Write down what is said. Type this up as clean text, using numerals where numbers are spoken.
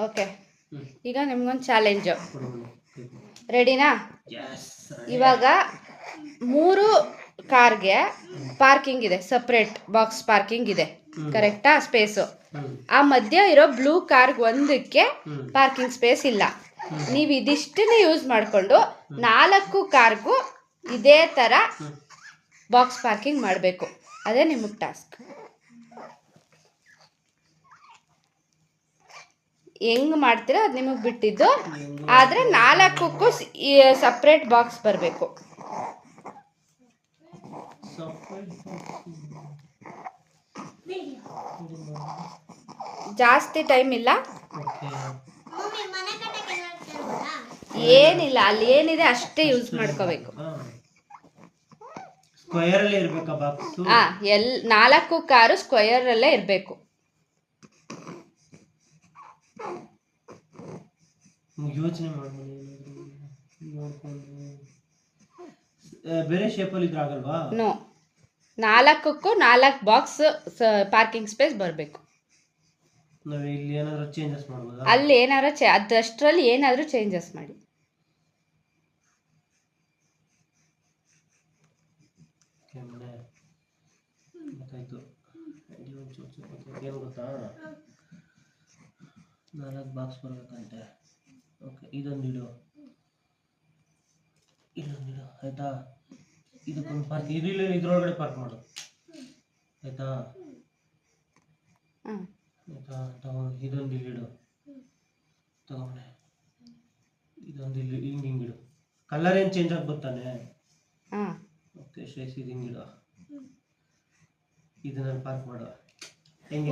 Okay, ಈಗ ನಿಮ್ಗೊಂದು challenge. ರೆಡಿನಾ? ಇವಾಗ 3 ಕಾರ್ಗೆ ಪಾರ್ಕಿಂಗ್ ಇದೆ, ಸಪ್ರೇಟ್ ಬಾಕ್ಸ್ ಪಾರ್ಕಿಂಗ್ ಇದೆ, ಕರೆಕ್ಟಾ? ಸ್ಪೇಸು ಆ ಮಧ್ಯ ಇರೋ ಬ್ಲೂ ಕಾರ್ಗೆ ಒಂದಕ್ಕೆ ಪಾರ್ಕಿಂಗ್ ಸ್ಪೇಸ್ ಇಲ್ಲ. ನೀವು ಇದಿಷ್ಟನ್ನೇ ಯೂಸ್ ಮಾಡಿಕೊಂಡು 4 ಕಾರ್ಗೂ ಇದೇ ಥರ ಬಾಕ್ಸ್ ಪಾರ್ಕಿಂಗ್ ಮಾಡಬೇಕು. ಅದೇ ನಿಮಗೆ ಟಾಸ್ಕ್. ಹೆಂಗೆ ಮಾಡ್ತೀರಾ ಅದು ನಿಮಗೆ ಬಿಟ್ಟಿದ್ದು. ಆದರೆ 4ಕ್ಕೂ ಸಪ್ರೇಟ್ ಬಾಕ್ಸ್ ಬರಬೇಕು. ಜಾಸ್ತಿ ಟೈಮ್ ಇಲ್ಲ, ಏನಿಲ್ಲ, ಅಲ್ಲಿ ಏನಿದೆ ಅಷ್ಟೇ ಯೂಸ್ ಮಾಡ್ಕೋಬೇಕು. ಸ್ಕ್ವೇರ್ ಅಲ್ಲೇ ಇರಬೇಕಾ ಬಾಕ್ಸ್? 4 ಕಾರು ಸ್ಕ್ವೇರ್ ಅಲ್ಲೇ ಇರಬೇಕು. ಯೋಚನೆ ಮಾಡ್ಬೋದು, ಬೇರೆ ಶೇಪಲ್ಲಿ ಇದ್ರೆ ಆಗಲ್ವಾ? ನೋ, 4ಕ್ಕೂ 4 ಬಾಕ್ಸ್ ಪಾರ್ಕಿಂಗ್ ಸ್ಪೇಸ್ ಬರಬೇಕು. ನಾವು ಇಲ್ಲಿ ಏನಾದರೂ ಚೇಂಜಸ್ ಮಾಡ್ಬೋದಾ? ಅಲ್ಲಿ ಏನಾದ್ರು ಅದಷ್ಟರಲ್ಲಿ ಏನಾದರೂ ಚೇಂಜಸ್ ಮಾಡಿ. ಗೊತ್ತಾಯ್ತು. ಏನು ಗೊತ್ತಾ, 4 ಬಾಕ್ಸ್ ಬರಬೇಕಂತೆ. ಓಕೆ, ಇದೊಂದಿಡು, ಆಯ್ತಾ? ಇದಕ್ಕೊಂದು ಪಾರ್ಕ್ ಇದ್ರೊಳಗಡೆ ಪಾರ್ಕ್ ಮಾಡು, ಆಯ್ತಾ? ಆಯ್ತಾ? ತಗೊಂಡು ಇದೊಂದು ಇಲ್ಲಿಡು, ತಗೊಂಡೆ ಇದೊಂದು ಇಲ್ಲಿ ಹಿಂಗಿಡು. ಕಲರ್ ಏನು ಚೇಂಜ್ ಆಗ್ಬೋತಾನೆ? ಓಕೆ, ಶ್ರೇಷ್ ಇದು ಹಿಂಗಿಡು, ಇದನ್ನ ಪಾರ್ಕ್ ಮಾಡು. ಹೆಂಗೆ?